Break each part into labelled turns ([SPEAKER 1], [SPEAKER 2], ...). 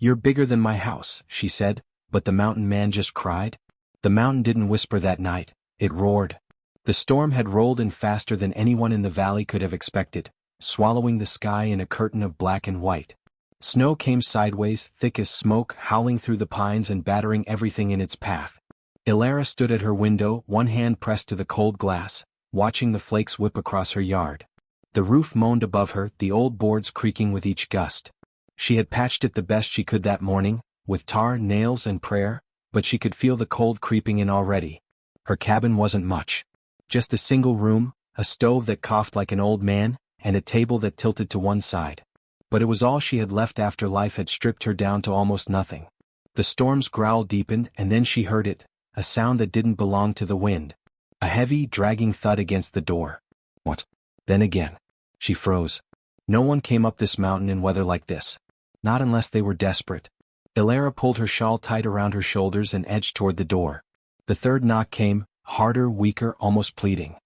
[SPEAKER 1] "You're bigger than my house," she said, but the mountain man just cried. The mountain didn't whisper that night, it roared. The storm had rolled in faster than anyone in the valley could have expected, swallowing the sky in a curtain of black and white. Snow came sideways, thick as smoke, howling through the pines and battering everything in its path. Ilara stood at her window, one hand pressed to the cold glass, watching the flakes whip across her yard. The roof moaned above her, the old boards creaking with each gust. She had patched it the best she could that morning, with tar, nails, and prayer, but she could feel the cold creeping in already. Her cabin wasn't much. Just a single room, a stove that coughed like an old man, and a table that tilted to one side. But it was all she had left after life had stripped her down to almost nothing. The storm's growl deepened, and then she heard it, a sound that didn't belong to the wind. A heavy, dragging thud against the door. What? Then again. She froze. No one came up this mountain in weather like this. Not unless they were desperate. Ilara pulled her shawl tight around her shoulders and edged toward the door. The third knock came, harder, weaker, almost pleading.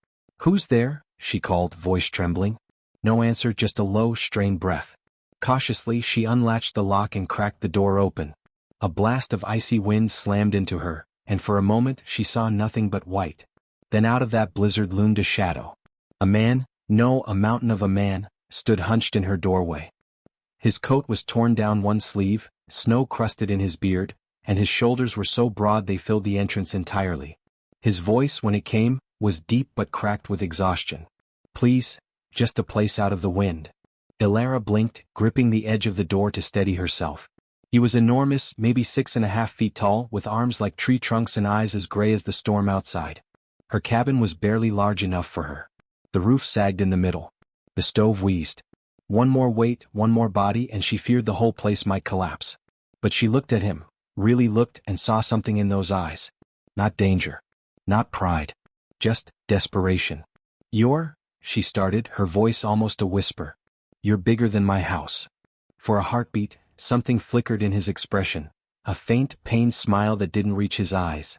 [SPEAKER 1] "Who's there?" she called, voice trembling. No answer, just a low, strained breath. Cautiously, she unlatched the lock and cracked the door open. A blast of icy wind slammed into her, and for a moment she saw nothing but white. Then out of that blizzard loomed a shadow. A man, no, a mountain of a man, stood hunched in her doorway. His coat was torn down one sleeve, snow crusted in his beard, and his shoulders were so broad they filled the entrance entirely. His voice, when it came, was deep but cracked with exhaustion. "Please, just a place out of the wind." Ilara blinked, gripping the edge of the door to steady herself. He was enormous, maybe 6.5 feet tall, with arms like tree trunks and eyes as gray as the storm outside. Her cabin was barely large enough for her. The roof sagged in the middle. The stove wheezed. One more weight, one more body, and she feared the whole place might collapse. But she looked at him, really looked, and saw something in those eyes. Not danger. Not pride. Just desperation. She started, her voice almost a whisper. "You're bigger than my house." For a heartbeat, something flickered in his expression, a faint, pained smile that didn't reach his eyes.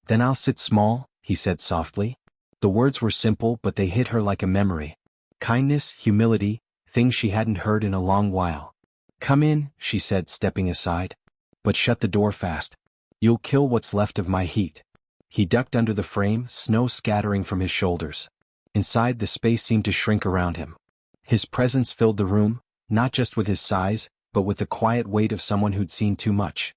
[SPEAKER 1] "Then I'll sit small," he said softly. The words were simple, but they hit her like a memory. Kindness, humility, things she hadn't heard in a long while. "Come in," she said, stepping aside. "But shut the door fast. You'll kill what's left of my heat." He ducked under the frame, snow scattering from his shoulders. Inside, the space seemed to shrink around him. His presence filled the room, not just with his size, but with the quiet weight of someone who'd seen too much.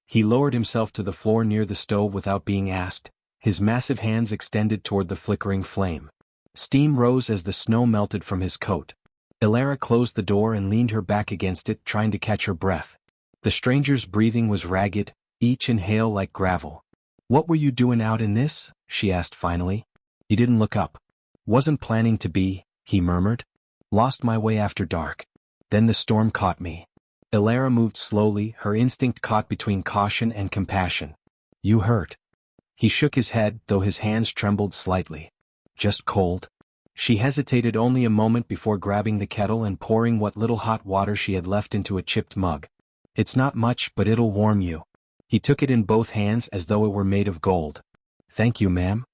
[SPEAKER 1] He lowered himself to the floor near the stove without being asked, his massive hands extended toward the flickering flame. Steam rose as the snow melted from his coat. Ilara closed the door and leaned her back against it, trying to catch her breath. The stranger's breathing was ragged, each inhale like gravel. "What were you doing out in this?" she asked finally. He didn't look up. "Wasn't planning to be," he murmured. "Lost my way after dark. Then the storm caught me." Ilara moved slowly, her instinct caught between caution and compassion. "You hurt?" He shook his head, though his hands trembled slightly. "Just cold." She hesitated only a moment before grabbing the kettle and pouring what little hot water she had left into a chipped mug. "It's not much, but it'll warm you." He took it in both hands as though it were made of gold. "Thank you, ma'am."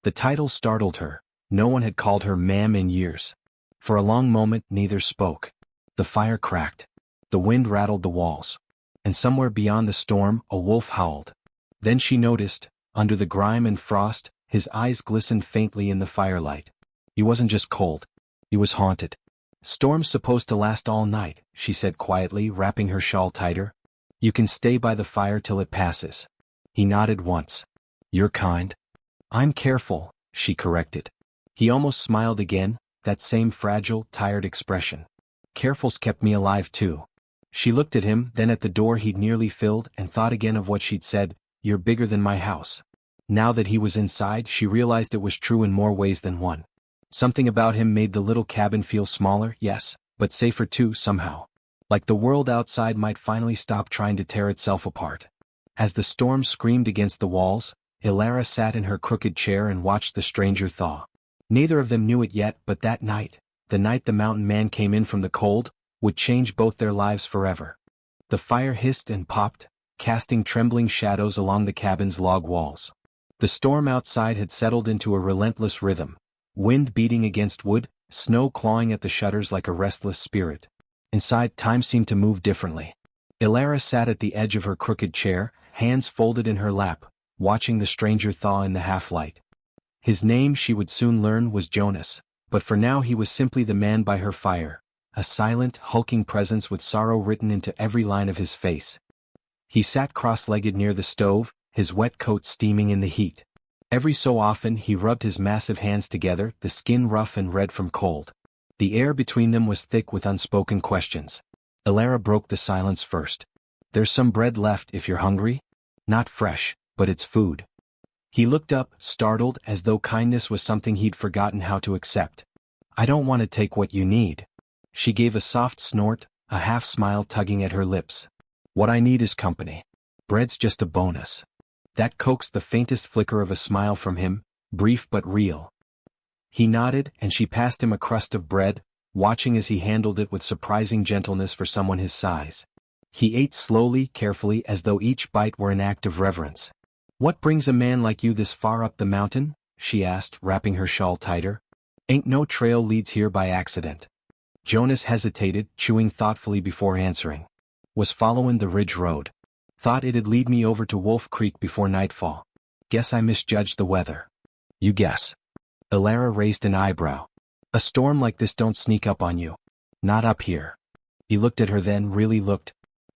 [SPEAKER 1] The title startled her. No one had called her ma'am in years. For a long moment neither spoke. The fire cracked. The wind rattled the walls. And somewhere beyond the storm, a wolf howled. Then she noticed, under the grime and frost, his eyes glistened faintly in the firelight. He wasn't just cold. He was haunted. "Storm's supposed to last all night," she said quietly, wrapping her shawl tighter. "You can stay by the fire till it passes." He nodded once. "You're kind." "I'm careful," she corrected. He almost smiled again, that same fragile, tired expression. "Careful's kept me alive too." She looked at him, then at the door he'd nearly filled, and thought again of what she'd said, "You're bigger than my house." Now that he was inside, she realized it was true in more ways than one. Something about him made the little cabin feel smaller, yes, but safer too, somehow. Like the world outside might finally stop trying to tear itself apart. As the storm screamed against the walls, Ilara sat in her crooked chair and watched the stranger thaw. Neither of them knew it yet, but that night, the night the mountain man came in from the cold, would change both their lives forever. The fire hissed and popped, casting trembling shadows along the cabin's log walls. The storm outside had settled into a relentless rhythm, wind beating against wood, snow clawing at the shutters like a restless spirit. Inside, time seemed to move differently. Ilara sat at the edge of her crooked chair, hands folded in her lap, watching the stranger thaw in the half-light. His name, she would soon learn, was Jonas, but for now he was simply the man by her fire, a silent, hulking presence with sorrow written into every line of his face. He sat cross-legged near the stove, his wet coat steaming in the heat. Every so often he rubbed his massive hands together, the skin rough and red from cold. The air between them was thick with unspoken questions. Ilara broke the silence first. "There's some bread left if you're hungry? Not fresh, but it's food." He looked up, startled, as though kindness was something he'd forgotten how to accept. "I don't want to take what you need." She gave a soft snort, a half-smile tugging at her lips. "What I need is company. Bread's just a bonus." That coaxed the faintest flicker of a smile from him, brief but real. He nodded, and she passed him a crust of bread, watching as he handled it with surprising gentleness for someone his size. He ate slowly, carefully, as though each bite were an act of reverence. "What brings a man like you this far up the mountain?" she asked, wrapping her shawl tighter. "Ain't no trail leads here by accident." Jonas hesitated, chewing thoughtfully before answering. "Was following the ridge road. Thought it'd lead me over to Wolf Creek before nightfall. Guess I misjudged the weather." "You guess?" Ilara raised an eyebrow. "A storm like this don't sneak up on you. Not up here." He looked at her then, really looked.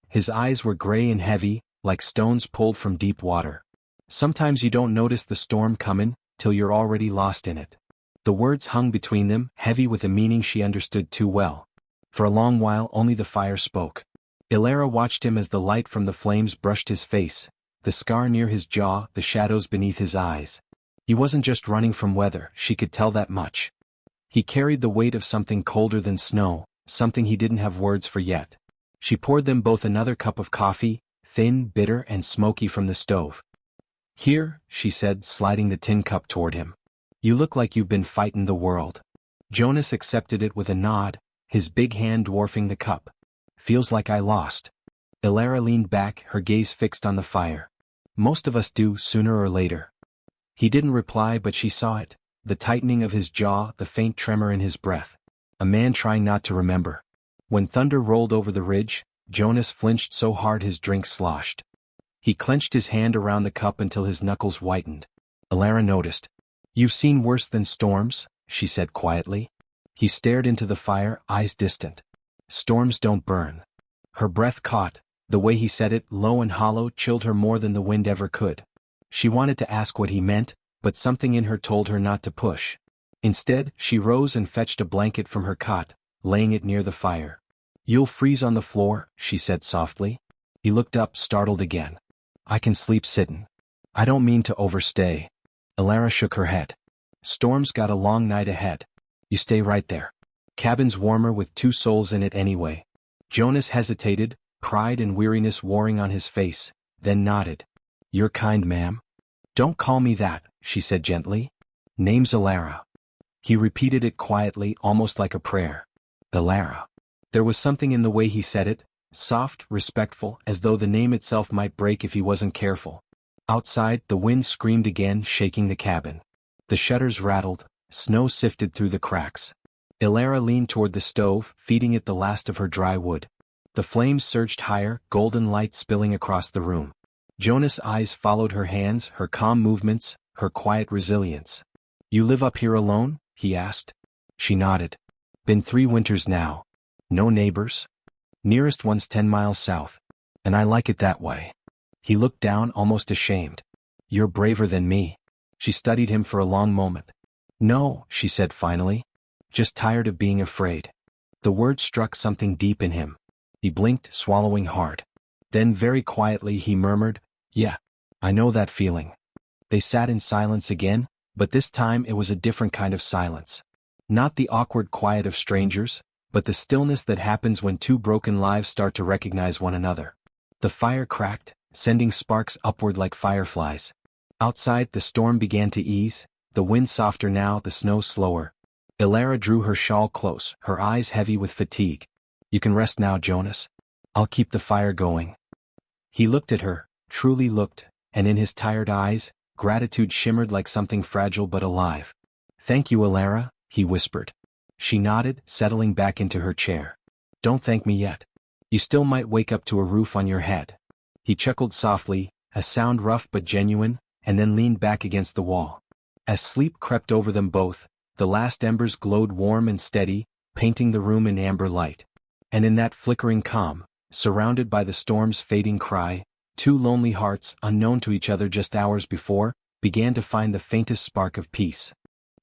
[SPEAKER 1] His eyes were gray and heavy, like stones pulled from deep water. "Sometimes you don't notice the storm comin', till you're already lost in it." The words hung between them, heavy with a meaning she understood too well. For a long while only the fire spoke. Ilara watched him as the light from the flames brushed his face, the scar near his jaw, the shadows beneath his eyes. He wasn't just running from weather, she could tell that much. He carried the weight of something colder than snow, something he didn't have words for yet. She poured them both another cup of coffee, thin, bitter, and smoky from the stove. "Here," she said, sliding the tin cup toward him. "You look like you've been fightin' the world." Jonas accepted it with a nod, his big hand dwarfing the cup. "Feels like I lost." Ilara leaned back, her gaze fixed on the fire. "Most of us do, sooner or later." He didn't reply, but she saw it, the tightening of his jaw, the faint tremor in his breath. A man trying not to remember. When thunder rolled over the ridge, Jonas flinched so hard his drink sloshed. He clenched his hand around the cup until his knuckles whitened. Ilara noticed. "You've seen worse than storms," she said quietly. He stared into the fire, eyes distant. "Storms don't burn." Her breath caught. The way he said it, low and hollow, chilled her more than the wind ever could. She wanted to ask what he meant, but something in her told her not to push. Instead, she rose and fetched a blanket from her cot, laying it near the fire. "You'll freeze on the floor," she said softly. He looked up, startled again. "I can sleep sittin'. I don't mean to overstay." Ilara shook her head. "Storm's got a long night ahead. You stay right there. Cabin's warmer with two souls in it anyway." Jonas hesitated, pride and weariness warring on his face, then nodded. "You're kind, ma'am." "Don't call me that," she said gently. "Name's Ilara." He repeated it quietly, almost like a prayer. Ilara. There was something in the way he said it, soft, respectful, as though the name itself might break if he wasn't careful. Outside, the wind screamed again, shaking the cabin. The shutters rattled, snow sifted through the cracks. Ilara leaned toward the stove, feeding it the last of her dry wood. The flames surged higher, golden light spilling across the room. Jonas' eyes followed her hands, her calm movements, her quiet resilience. "You live up here alone?" he asked. She nodded. "Been 3 winters now. No neighbors? Nearest one's 10 miles south. And I like it that way." He looked down, almost ashamed. "You're braver than me." She studied him for a long moment. "No," she said finally. "Just tired of being afraid." The word struck something deep in him. He blinked, swallowing hard. Then very quietly he murmured, "Yeah, I know that feeling." They sat in silence again, but this time it was a different kind of silence. Not the awkward quiet of strangers, but the stillness that happens when two broken lives start to recognize one another. The fire cracked, sending sparks upward like fireflies. Outside, the storm began to ease, the wind softer now, the snow slower. Ilara drew her shawl close, her eyes heavy with fatigue. "You can rest now, Jonas. I'll keep the fire going." He looked at her, truly looked, and in his tired eyes, gratitude shimmered like something fragile but alive. "Thank you, Ilara," he whispered. She nodded, settling back into her chair. "Don't thank me yet. You still might wake up to a roof on your head. He chuckled softly, a sound rough but genuine, and then leaned back against the wall. As sleep crept over them both, the last embers glowed warm and steady, painting the room in amber light. And in that flickering calm, surrounded by the storm's fading cry, two lonely hearts, unknown to each other just hours before, began to find the faintest spark of peace.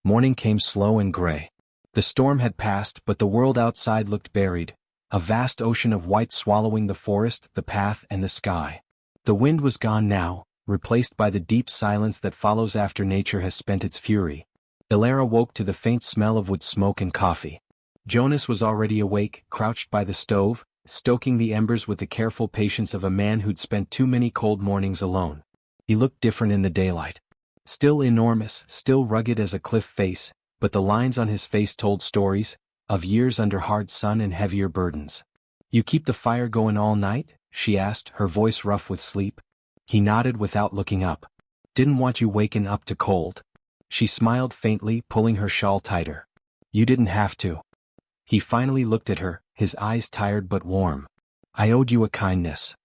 [SPEAKER 1] Morning came slow and gray. The storm had passed, but the world outside looked buried, a vast ocean of white swallowing the forest, the path, and the sky. The wind was gone now, replaced by the deep silence that follows after nature has spent its fury. Ilara woke to the faint smell of wood smoke and coffee. Jonas was already awake, crouched by the stove, stoking the embers with the careful patience of a man who'd spent too many cold mornings alone. He looked different in the daylight. Still enormous, still rugged as a cliff face, but the lines on his face told stories, of years under hard sun and heavier burdens. "You keep the fire going all night?" she asked, her voice rough with sleep. He nodded without looking up. "Didn't want you waking up to cold." She smiled faintly, pulling her shawl tighter. "You didn't have to." He finally looked at her, his eyes tired but warm. "I owed you a kindness."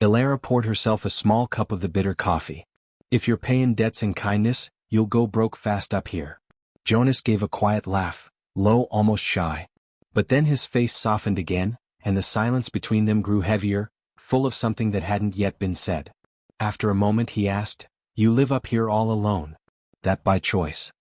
[SPEAKER 1] Ilara poured herself a small cup of the bitter coffee. "If you're paying debts in kindness, you'll go broke fast up here." Jonas gave a quiet laugh, low, almost shy. But then his face softened again, and the silence between them grew heavier, full of something that hadn't yet been said. After a moment he asked, "You live up here all alone? That by choice?"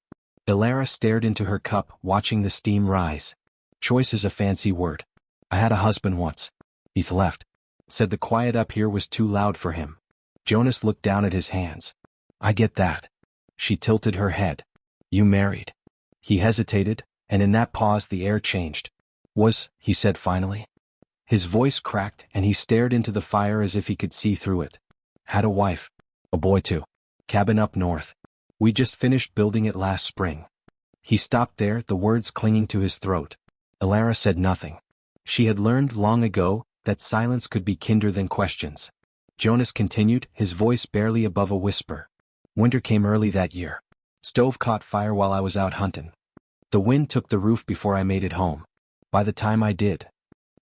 [SPEAKER 1] Ilara stared into her cup, watching the steam rise. "Choice is a fancy word. I had a husband once. He left. Said the quiet up here was too loud for him." Jonas looked down at his hands. "I get that." She tilted her head. "You married." He hesitated, and in that pause the air changed. He said finally. His voice cracked, and he stared into the fire as if he could see through it. "Had a wife. A boy too. Cabin up north. We just finished building it last spring." He stopped there, the words clinging to his throat. Ilara said nothing. She had learned long ago that silence could be kinder than questions. Jonas continued, his voice barely above a whisper. "Winter came early that year. Stove caught fire while I was out hunting. The wind took the roof before I made it home. By the time I did..."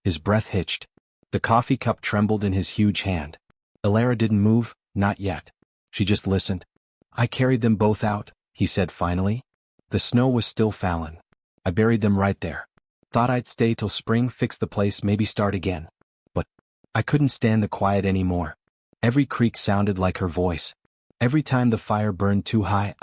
[SPEAKER 1] His breath hitched. The coffee cup trembled in his huge hand. Ilara didn't move, not yet. She just listened. "I carried them both out," he said finally. "The snow was still falling. I buried them right there. Thought I'd stay till spring, fix the place, maybe start again. But I couldn't stand the quiet anymore." Every creak sounded like her voice. Every time the fire burned too high,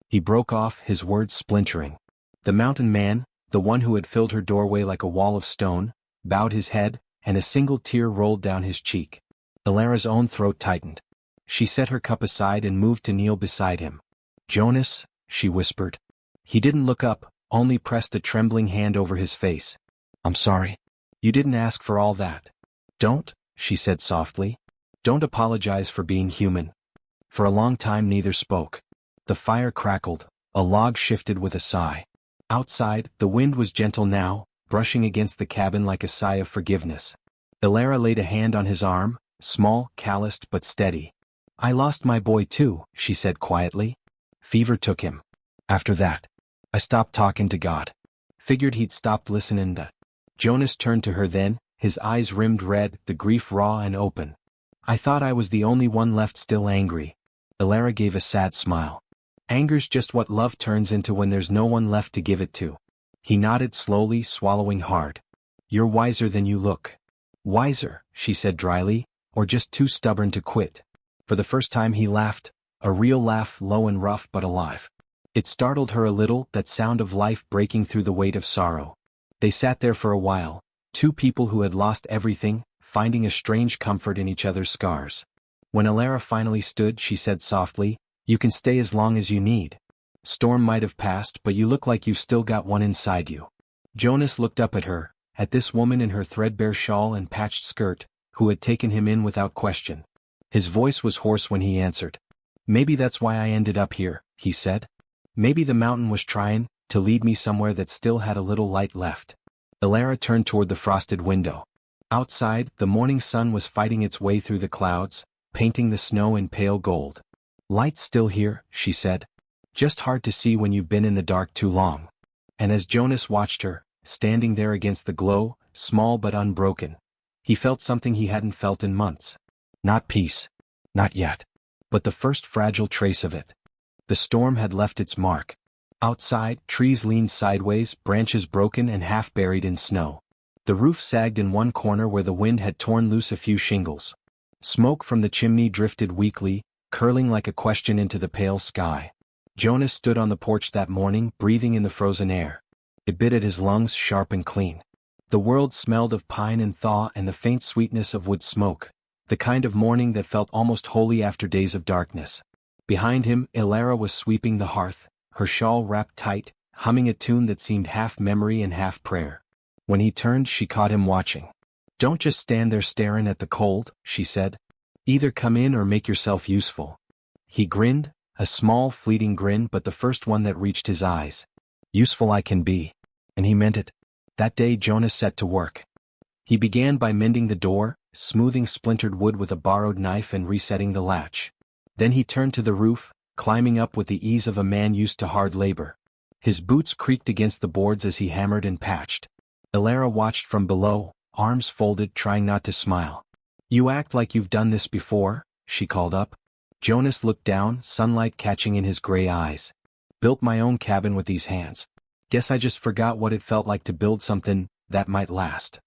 [SPEAKER 1] He broke off, his words splintering. The mountain man, the one who had filled her doorway like a wall of stone, bowed his head, and a single tear rolled down his cheek. Ilara's own throat tightened. She set her cup aside and moved to kneel beside him. "Jonas," she whispered. He didn't look up, only pressed a trembling hand over his face. "I'm sorry. You didn't ask for all that." "Don't," she said softly. "Don't apologize for being human." For a long time neither spoke. The fire crackled, a log shifted with a sigh. Outside, the wind was gentle now, brushing against the cabin like a sigh of forgiveness. Ilara laid a hand on his arm, small, calloused but steady. "I lost my boy too," she said quietly. "Fever took him. After that, I stopped talking to God. Figured he'd stopped listening to..." Jonas turned to her then, his eyes rimmed red, the grief raw and open. "I thought I was the only one left still angry." Ilara gave a sad smile. "Anger's just what love turns into when there's no one left to give it to." He nodded slowly, swallowing hard. "You're wiser than you look." "Wiser," she said dryly, "or just too stubborn to quit?" For the first time he laughed, a real laugh, low and rough but alive. It startled her a little, that sound of life breaking through the weight of sorrow. They sat there for a while, two people who had lost everything, finding a strange comfort in each other's scars. When Ilara finally stood, she said softly, "You can stay as long as you need. Storm might have passed, but you look like you've still got one inside you." Jonas looked up at her, at this woman in her threadbare shawl and patched skirt, who had taken him in without question. His voice was hoarse when he answered. "Maybe that's why I ended up here," he said. "Maybe the mountain was trying to lead me somewhere that still had a little light left." Ilara turned toward the frosted window. Outside, the morning sun was fighting its way through the clouds, painting the snow in pale gold. "Light's still here," she said. "Just hard to see when you've been in the dark too long." And as Jonas watched her, standing there against the glow, small but unbroken, He felt something he hadn't felt in months. Not peace. Not yet. But the first fragile trace of it. The storm had left its mark. Outside, trees leaned sideways, branches broken and half buried in snow. The roof sagged in one corner where the wind had torn loose a few shingles. Smoke from the chimney drifted weakly, curling like a question into the pale sky. Jonas stood on the porch that morning, breathing in the frozen air. It bit at his lungs, sharp and clean. The world smelled of pine and thaw and the faint sweetness of wood smoke, the kind of morning that felt almost holy after days of darkness. Behind him, Ilara was sweeping the hearth, her shawl wrapped tight, humming a tune that seemed half memory and half prayer. When he turned, she caught him watching. "Don't just stand there staring at the cold," she said. "Either come in or make yourself useful." He grinned, a small, fleeting grin, but the first one that reached his eyes. "Useful I can be." And he meant it. That day Jonas set to work. He began by mending the door, smoothing splintered wood with a borrowed knife and resetting the latch. Then he turned to the roof, climbing up with the ease of a man used to hard labor. His boots creaked against the boards as he hammered and patched. Ilara watched from below, arms folded, trying not to smile. "You act like you've done this before," she called up. Jonas looked down, sunlight catching in his gray eyes. "Built my own cabin with these hands. Guess I just forgot what it felt like to build something that might last."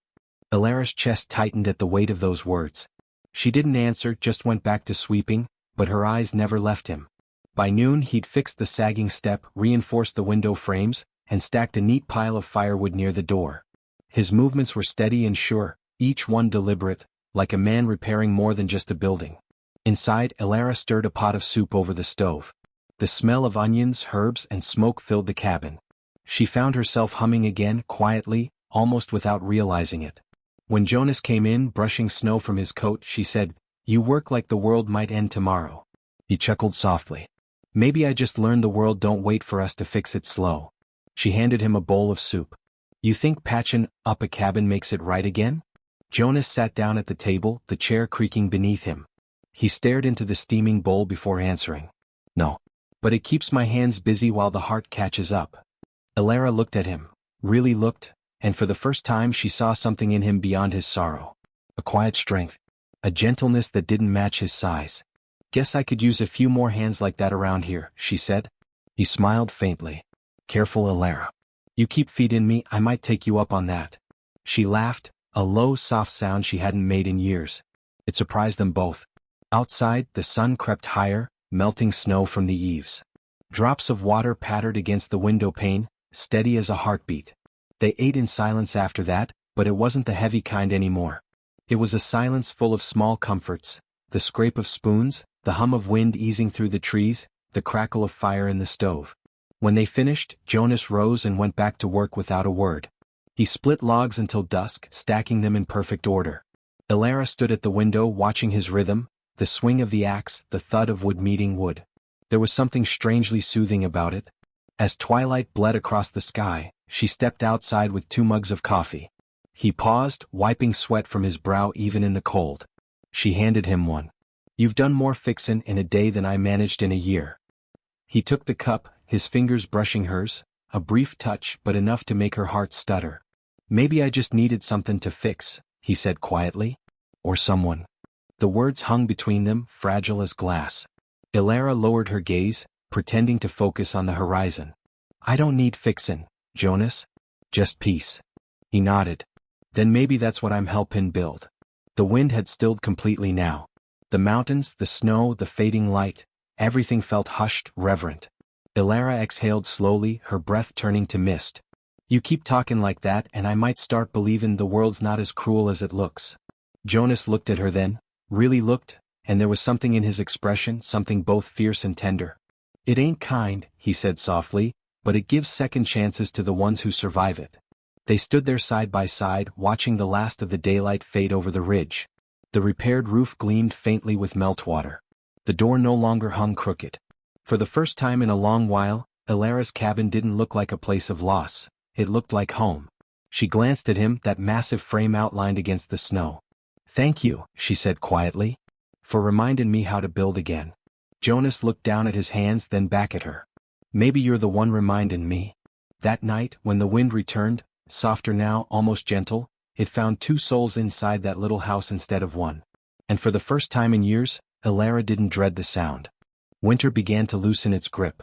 [SPEAKER 1] Ilara's chest tightened at the weight of those words. She didn't answer, just went back to sweeping, but her eyes never left him. By noon he'd fixed the sagging step, reinforced the window frames, and stacked a neat pile of firewood near the door. His movements were steady and sure, each one deliberate, like a man repairing more than just a building. Inside, Ilara stirred a pot of soup over the stove. The smell of onions, herbs, and smoke filled the cabin. She found herself humming again, quietly, almost without realizing it. When Jonas came in, brushing snow from his coat, she said, "You work like the world might end tomorrow." He chuckled softly. "Maybe I just learned the world don't wait for us to fix it slow." She handed him a bowl of soup. "You think patching up a cabin makes it right again?" Jonas sat down at the table, the chair creaking beneath him. He stared into the steaming bowl before answering. "No. But it keeps my hands busy while the heart catches up." Ilara looked at him, really looked, and for the first time she saw something in him beyond his sorrow. A quiet strength. A gentleness that didn't match his size. "Guess I could use a few more hands like that around here," she said. He smiled faintly. "Careful, Ilara. You keep feeding me, I might take you up on that." She laughed, a low, soft sound she hadn't made in years. It surprised them both. Outside, the sun crept higher, melting snow from the eaves. Drops of water pattered against the window pane, steady as a heartbeat. They ate in silence after that, but it wasn't the heavy kind anymore. It was a silence full of small comforts, the scrape of spoons, the hum of wind easing through the trees, the crackle of fire in the stove. When they finished, Jonas rose and went back to work without a word. He split logs until dusk, stacking them in perfect order. Ilara stood at the window watching his rhythm, the swing of the axe, the thud of wood meeting wood. There was something strangely soothing about it. As twilight bled across the sky, she stepped outside with 2 mugs of coffee. He paused, wiping sweat from his brow even in the cold. She handed him one. "You've done more fixin' in a day than I managed in a year." He took the cup, his fingers brushing hers, a brief touch but enough to make her heart stutter. "Maybe I just needed something to fix," he said quietly. "Or someone." The words hung between them, fragile as glass. Ilara lowered her gaze, pretending to focus on the horizon. "I don't need fixin', Jonas. Just peace." He nodded. "Then maybe that's what I'm helpin' build." The wind had stilled completely now. The mountains, the snow, the fading light, everything felt hushed, reverent. Ilara exhaled slowly, her breath turning to mist. "You keep talking like that and I might start believin' the world's not as cruel as it looks." Jonas looked at her then, really looked, and there was something in his expression, something both fierce and tender. "It ain't kind," he said softly, "but it gives second chances to the ones who survive it." They stood there side by side, watching the last of the daylight fade over the ridge. The repaired roof gleamed faintly with meltwater. The door no longer hung crooked. For the first time in a long while, Ilara's cabin didn't look like a place of loss. It looked like home. She glanced at him, that massive frame outlined against the snow. "Thank you," she said quietly, "for reminding me how to build again." Jonas looked down at his hands, then back at her. "Maybe you're the one reminding me." That night, when the wind returned, softer now, almost gentle, it found two souls inside that little house instead of one. And for the first time in years, Elara didn't dread the sound. Winter began to loosen its grip.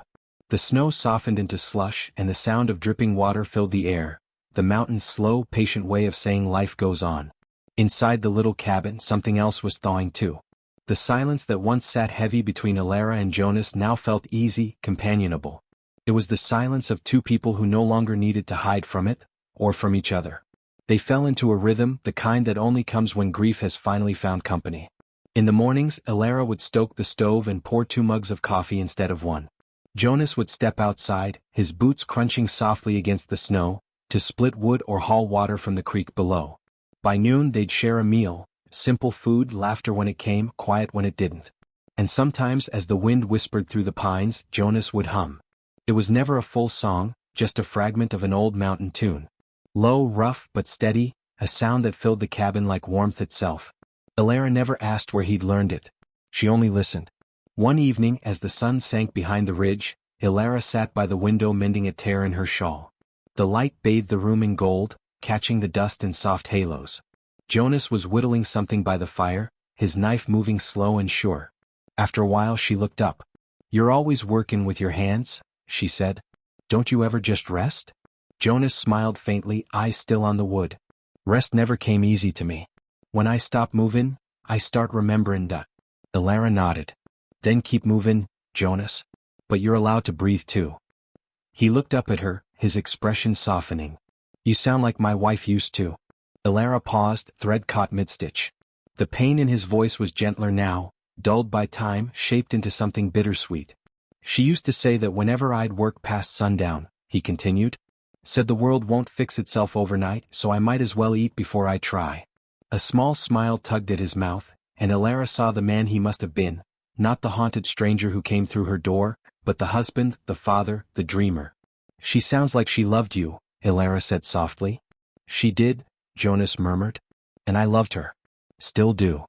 [SPEAKER 1] The snow softened into slush and the sound of dripping water filled the air, the mountain's slow, patient way of saying life goes on. Inside the little cabin something else was thawing too. The silence that once sat heavy between Elara and Jonas now felt easy, companionable. It was the silence of two people who no longer needed to hide from it, or from each other. They fell into a rhythm, the kind that only comes when grief has finally found company. In the mornings, Elara would stoke the stove and pour 2 mugs of coffee instead of one. Jonas would step outside, his boots crunching softly against the snow, to split wood or haul water from the creek below. By noon they'd share a meal, simple food, laughter when it came, quiet when it didn't. And sometimes as the wind whispered through the pines, Jonas would hum. It was never a full song, just a fragment of an old mountain tune. Low, rough, but steady, a sound that filled the cabin like warmth itself. Elara never asked where he'd learned it. She only listened. One evening, as the sun sank behind the ridge, Elara sat by the window mending a tear in her shawl. The light bathed the room in gold, catching the dust in soft halos. Jonas was whittling something by the fire, his knife moving slow and sure. After a while she looked up. "You're always workin' with your hands," she said. "Don't you ever just rest?" Jonas smiled faintly, eyes still on the wood. "Rest never came easy to me. When I stop movin', I start rememberin' that." Elara nodded. "Then keep movin', Jonas. But you're allowed to breathe too." He looked up at her, his expression softening. "You sound like my wife used to." Elara paused, thread caught mid-stitch. The pain in his voice was gentler now, dulled by time, shaped into something bittersweet. "She used to say that whenever I'd work past sundown," he continued. "Said the world won't fix itself overnight, so I might as well eat before I try." A small smile tugged at his mouth, and Elara saw the man he must have been, not the haunted stranger who came through her door, but the husband, the father, the dreamer. "She sounds like she loved you," Elara said softly. "She did," Jonas murmured. "And I loved her. Still do."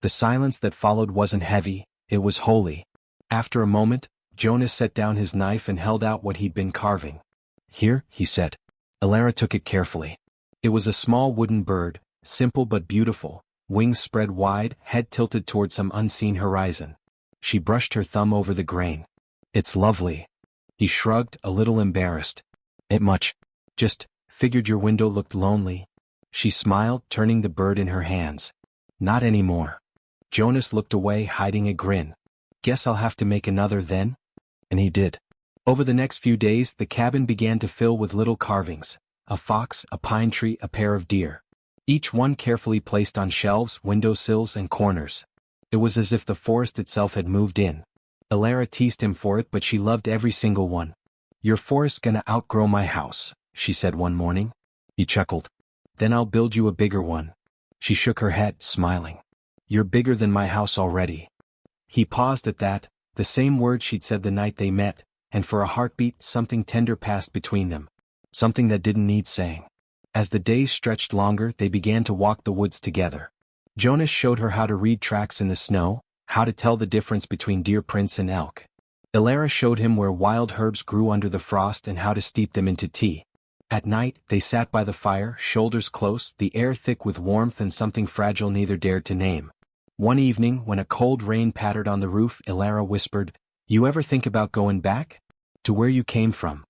[SPEAKER 1] The silence that followed wasn't heavy, it was holy. After a moment, Jonas set down his knife and held out what he'd been carving. "Here," he said. Elara took it carefully. It was a small wooden bird, simple but beautiful, wings spread wide, head tilted toward some unseen horizon. She brushed her thumb over the grain. "It's lovely." He shrugged, a little embarrassed. "Ain't much. Just figured your window looked lonely." She smiled, turning the bird in her hands. "Not anymore." Jonas looked away, hiding a grin. "Guess I'll have to make another then?" And he did. Over the next few days the cabin began to fill with little carvings, a fox, a pine tree, a pair of deer. Each one carefully placed on shelves, windowsills, and corners. It was as if the forest itself had moved in. Elara teased him for it, but she loved every single one. "Your forest's gonna outgrow my house," she said one morning. He chuckled. "Then I'll build you a bigger one." She shook her head, smiling. "You're bigger than my house already." He paused at that, the same word she'd said the night they met, and for a heartbeat something tender passed between them. Something that didn't need saying. As the days stretched longer they began to walk the woods together. Jonas showed her how to read tracks in the snow, how to tell the difference between deer prints and elk. Elara showed him where wild herbs grew under the frost and how to steep them into tea. At night they sat by the fire, shoulders close, the air thick with warmth and something fragile neither dared to name. One evening, when a cold rain pattered on the roof, Elara whispered, "You ever think about going back? To where you came from?"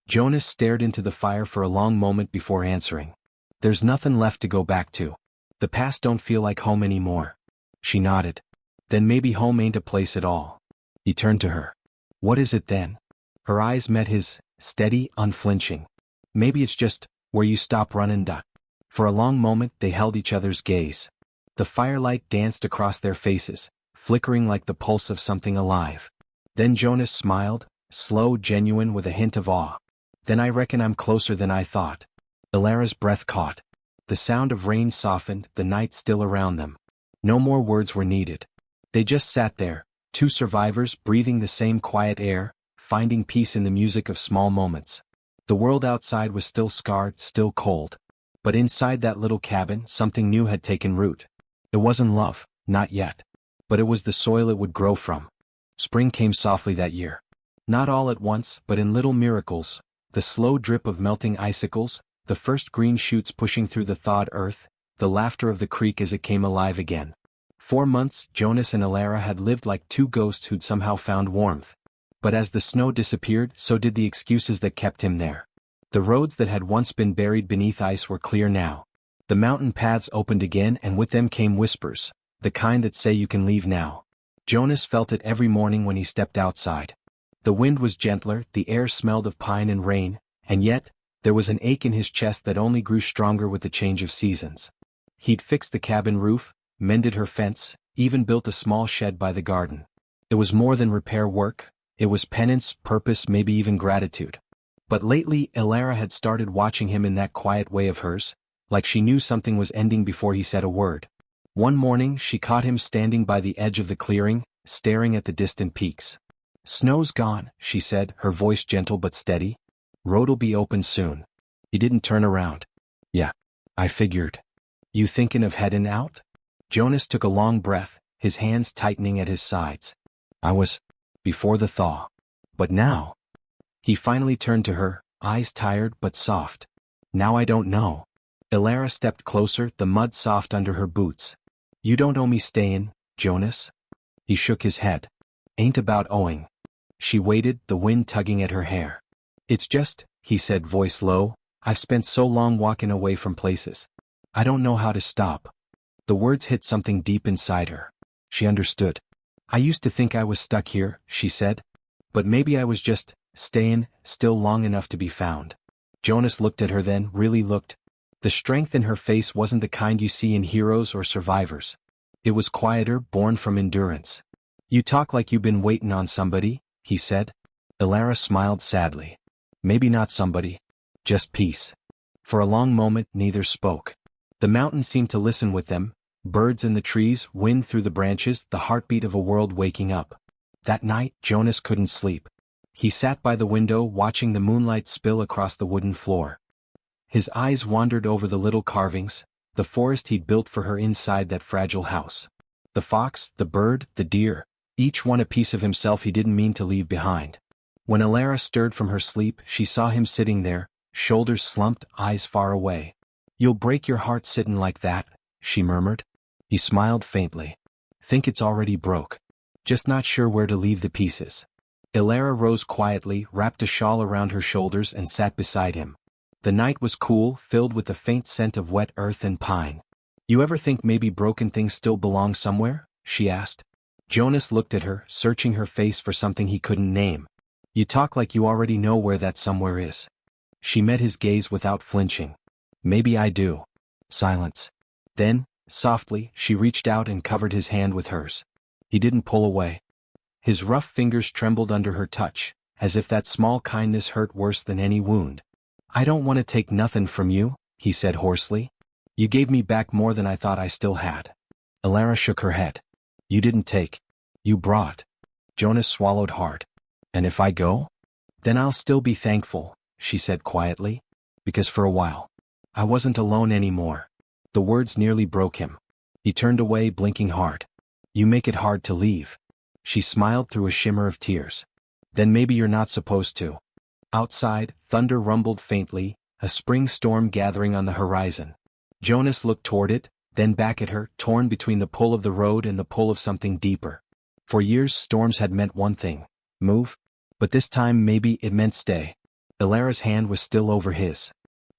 [SPEAKER 1] Jonas stared into the fire for a long moment before answering. "There's nothing left to go back to. The past don't feel like home anymore." She nodded. "Then maybe home ain't a place at all." He turned to her. "What is it then?" Her eyes met his, steady, unflinching. "Maybe it's just where you stop running. For a long moment they held each other's gaze. The firelight danced across their faces, flickering like the pulse of something alive. Then Jonas smiled, slow, genuine, with a hint of awe. "Then I reckon I'm closer than I thought." Elara's breath caught. The sound of rain softened, the night still around them. No more words were needed. They just sat there, two survivors breathing the same quiet air, finding peace in the music of small moments. The world outside was still scarred, still cold. But inside that little cabin, something new had taken root. It wasn't love, not yet. But it was the soil it would grow from. Spring came softly that year. Not all at once, but in little miracles, the slow drip of melting icicles, the first green shoots pushing through the thawed earth, the laughter of the creek as it came alive again. 4 months Jonas and Alara had lived like two ghosts who'd somehow found warmth. But as the snow disappeared, so did the excuses that kept him there. The roads that had once been buried beneath ice were clear now. The mountain paths opened again, and with them came whispers, the kind that say you can leave now. Jonas felt it every morning when he stepped outside. The wind was gentler, the air smelled of pine and rain, and yet, there was an ache in his chest that only grew stronger with the change of seasons. He'd fixed the cabin roof, mended her fence, even built a small shed by the garden. It was more than repair work, it was penance, purpose, maybe even gratitude. But lately Alara had started watching him in that quiet way of hers, like she knew something was ending before he said a word. One morning she caught him standing by the edge of the clearing, staring at the distant peaks. "Snow's gone," she said, her voice gentle but steady. "Road'll be open soon." He didn't turn around. "Yeah, I figured. You thinking of heading out?" Jonas took a long breath, his hands tightening at his sides. "I was, before the thaw. But now—" He finally turned to her, eyes tired but soft. "Now I don't know." Alara stepped closer, the mud soft under her boots. "You don't owe me staying, Jonas." He shook his head. "Ain't about owing." She waited, the wind tugging at her hair. "It's just," he said, voice low, "I've spent so long walking away from places. I don't know how to stop." The words hit something deep inside her. She understood. "I used to think I was stuck here," she said. "But maybe I was just staying still long enough to be found." Jonas looked at her then, really looked. The strength in her face wasn't the kind you see in heroes or survivors. It was quieter, born from endurance. "You talk like you've been waiting on somebody," he said. Alara smiled sadly. "Maybe not somebody. Just peace." For a long moment neither spoke. The mountain seemed to listen with them, birds in the trees, wind through the branches, the heartbeat of a world waking up. That night Jonas couldn't sleep. He sat by the window watching the moonlight spill across the wooden floor. His eyes wandered over the little carvings, the forest he'd built for her inside that fragile house. The fox, the bird, the deer, each one a piece of himself he didn't mean to leave behind. When Alara stirred from her sleep, she saw him sitting there, shoulders slumped, eyes far away. "You'll break your heart sitting like that," she murmured. He smiled faintly. "Think it's already broke. Just not sure where to leave the pieces." Alara rose quietly, wrapped a shawl around her shoulders and sat beside him. The night was cool, filled with the faint scent of wet earth and pine. "You ever think maybe broken things still belong somewhere?" she asked. Jonas looked at her, searching her face for something he couldn't name. "You talk like you already know where that somewhere is." She met his gaze without flinching. "Maybe I do." Silence. Then, softly, she reached out and covered his hand with hers. He didn't pull away. His rough fingers trembled under her touch, as if that small kindness hurt worse than any wound. "I don't want to take nothing from you," he said hoarsely. "You gave me back more than I thought I still had." Alara shook her head. "You didn't take. You brought." Jonas swallowed hard. "And if I go? Then I'll still be thankful," she said quietly. "Because for a while, I wasn't alone anymore." The words nearly broke him. He turned away, blinking hard. "You make it hard to leave." She smiled through a shimmer of tears. "Then maybe you're not supposed to." Outside, thunder rumbled faintly, a spring storm gathering on the horizon. Jonas looked toward it, then back at her, torn between the pull of the road and the pull of something deeper. For years storms had meant one thing: move. But this time maybe it meant stay. Alara's hand was still over his.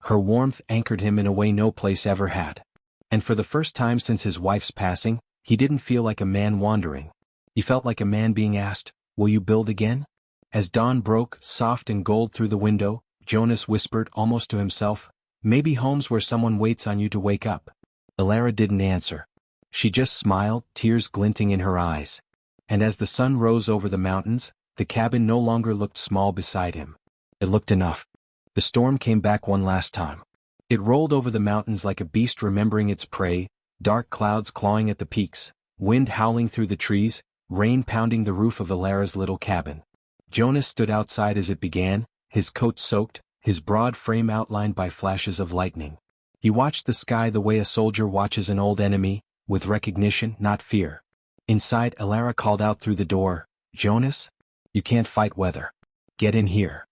[SPEAKER 1] Her warmth anchored him in a way no place ever had. And for the first time since his wife's passing, he didn't feel like a man wandering. He felt like a man being asked, "Will you build again?" As dawn broke, soft and gold through the window, Jonas whispered almost to himself, "Maybe home's where someone waits on you to wake up." Alara didn't answer. She just smiled, tears glinting in her eyes. And as the sun rose over the mountains, the cabin no longer looked small beside him. It looked enough. The storm came back one last time. It rolled over the mountains like a beast remembering its prey, dark clouds clawing at the peaks, wind howling through the trees, rain pounding the roof of Alara's little cabin. Jonas stood outside as it began, his coat soaked, his broad frame outlined by flashes of lightning. He watched the sky the way a soldier watches an old enemy, with recognition, not fear. Inside, Alara called out through the door, "Jonas? You can't fight weather. Get in here."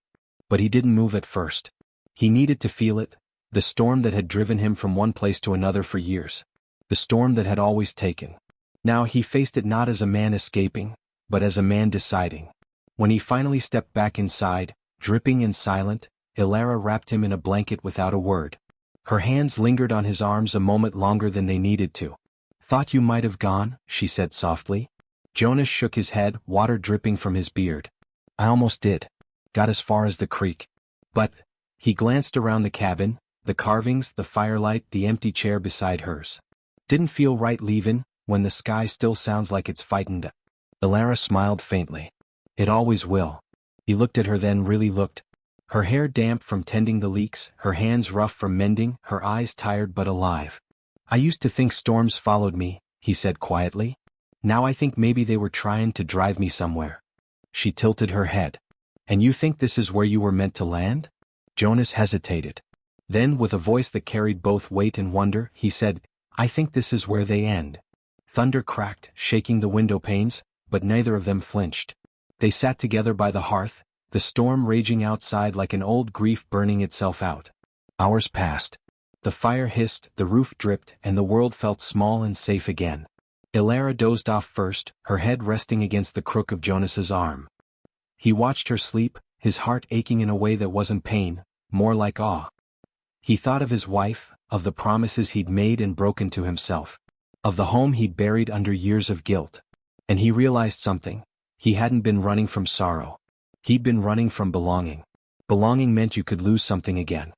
[SPEAKER 1] But he didn't move at first. He needed to feel it, The storm that had driven him from one place to another for years. The storm that had always taken. Now he faced it not as a man escaping, but as a man deciding. When he finally stepped back inside, dripping and silent, Ilara wrapped him in a blanket without a word. Her hands lingered on his arms a moment longer than they needed to. "Thought you might have gone," she said softly. Jonas shook his head, water dripping from his beard. "I almost did. Got as far as the creek. But..." He glanced around the cabin, the carvings, the firelight, the empty chair beside hers. "Didn't feel right leavin', when the sky still sounds like it's fightin' to..." Ilara smiled faintly. "It always will." He looked at her, then really looked. Her hair damp from tending the leaks, her hands rough from mending, her eyes tired but alive. "I used to think storms followed me," he said quietly. "Now I think maybe they were trying to drive me somewhere." She tilted her head. "And you think this is where you were meant to land?" Jonas hesitated. Then, with a voice that carried both weight and wonder, he said, "I think this is where they end." Thunder cracked, shaking the window panes, but neither of them flinched. They sat together by the hearth, the storm raging outside like an old grief burning itself out. Hours passed. The fire hissed, the roof dripped, and the world felt small and safe again. Ilara dozed off first, her head resting against the crook of Jonas's arm. He watched her sleep, his heart aching in a way that wasn't pain, more like awe. He thought of his wife, of the promises he'd made and broken to himself, of the home he'd buried under years of guilt. And he realized something. He hadn't been running from sorrow. He'd been running from belonging. Belonging meant you could lose something again.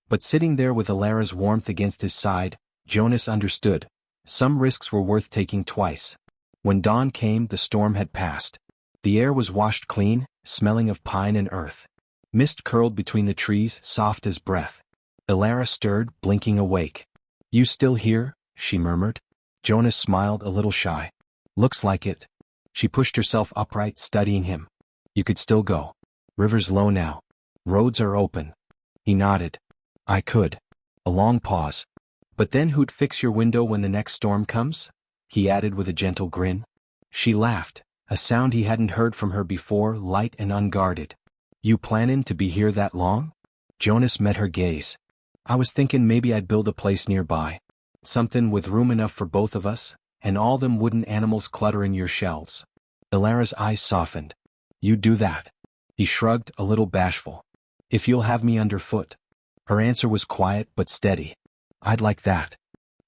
[SPEAKER 1] But sitting there with Ilara's warmth against his side, Jonas understood. Some risks were worth taking twice. When dawn came, the storm had passed. The air was washed clean, smelling of pine and earth. Mist curled between the trees, soft as breath. Ilara stirred, blinking awake. "You still here?" she murmured. Jonas smiled, a little shy. "Looks like it." She pushed herself upright, studying him. "You could still go. River's low now. Roads are open." He nodded. "I could." A long pause. "But then who'd fix your window when the next storm comes?" he added with a gentle grin. She laughed, a sound he hadn't heard from her before, light and unguarded. "You plannin' to be here that long?" Jonas met her gaze. "I was thinking maybe I'd build a place nearby. Something with room enough for both of us, and all them wooden animals cluttering your shelves." Ilara's eyes softened. "You do that?" He shrugged, a little bashful. "If you'll have me underfoot." Her answer was quiet but steady. "I'd like that."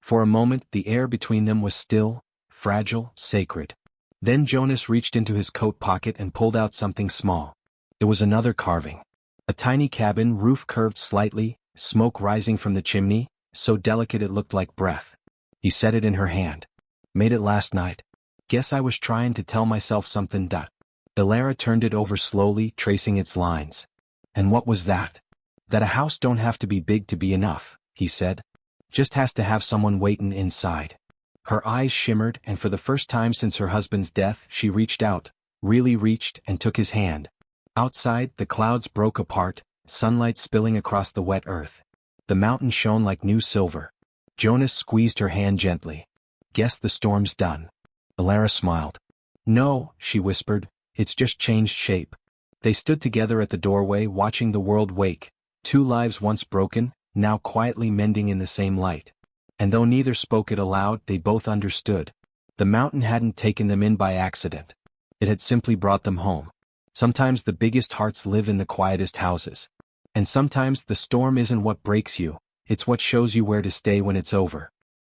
[SPEAKER 1] For a moment the air between them was still, fragile, sacred. Then Jonas reached into his coat pocket and pulled out something small. It was another carving. A tiny cabin, roof curved slightly, smoke rising from the chimney, so delicate it looked like breath. He set it in her hand. "Made it last night. Guess I was trying to tell myself something that..." Ilara turned it over slowly, tracing its lines. "And what was that?" "That a house don't have to be big to be enough," he said. "Just has to have someone waitin' inside." Her eyes shimmered, and for the first time since her husband's death, she reached out, really reached, and took his hand. Outside, the clouds broke apart, sunlight spilling across the wet earth. The mountain shone like new silver. Jonas squeezed her hand gently. "Guess the storm's done." Ilara smiled. "No," she whispered, "it's just changed shape." They stood together at the doorway, watching the world wake. Two lives once broken, now quietly mending in the same light. And though neither spoke it aloud, they both understood. The mountain hadn't taken them in by accident. It had simply brought them home. Sometimes the biggest hearts live in the quietest houses. And sometimes the storm isn't what breaks you, it's what shows you where to stay when it's over.